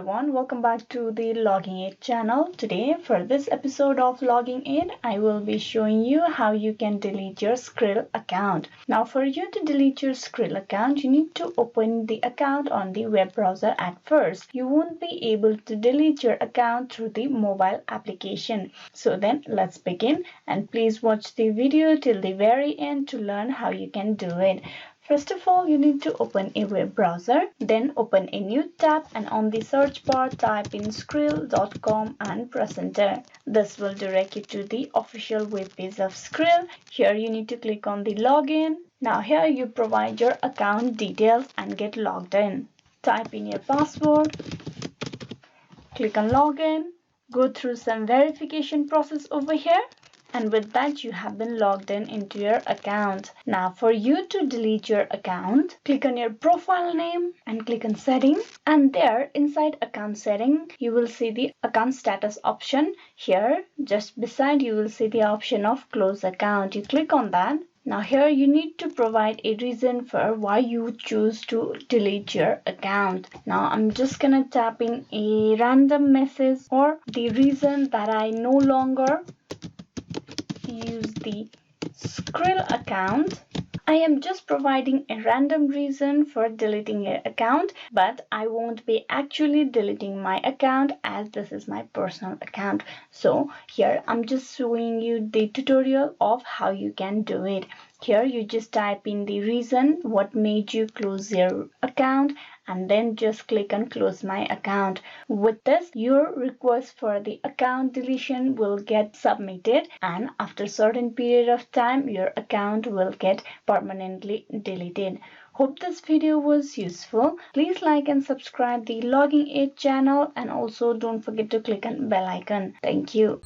everyone, welcome back to the Logging Aid channel. Today for this episode of Logging Aid, I will be showing you how you can delete your Skrill account. Now for you to delete your Skrill account, you need to open the account on the web browser at first. You won't be able to delete your account through the mobile application. So then let's begin, and please watch the video till the very end to learn how you can do it. First of all, you need to open a web browser, then open a new tab and on the search bar type in skrill.com and press enter. This will direct you to the official web page of Skrill. Here you need to click on the login. Now here you provide your account details and get logged in. Type in your password, click on login, go through some verification process over here. And with that, you have been logged in into your account. Now for you to delete your account, click on your profile name and click on setting. And there inside account setting, you will see the account status option. Here just beside you will see the option of close account. You click on that. Now here you need to provide a reason for why you choose to delete your account. Now I'm just gonna tap in a random message or the reason that I no longer use the Skrill account. I am just providing a random reason for deleting your account, but I won't be actually deleting my account as this is my personal account. So here I'm just showing you the tutorial of how you can do it. Here you just type in the reason what made you close your account and then just click on close my account. With this, your request for the account deletion will get submitted, and after a certain period of time your account will get permanently deleted. Hope this video was useful. Please like and subscribe the Logging Aid channel, and also don't forget to click on bell icon. Thank you.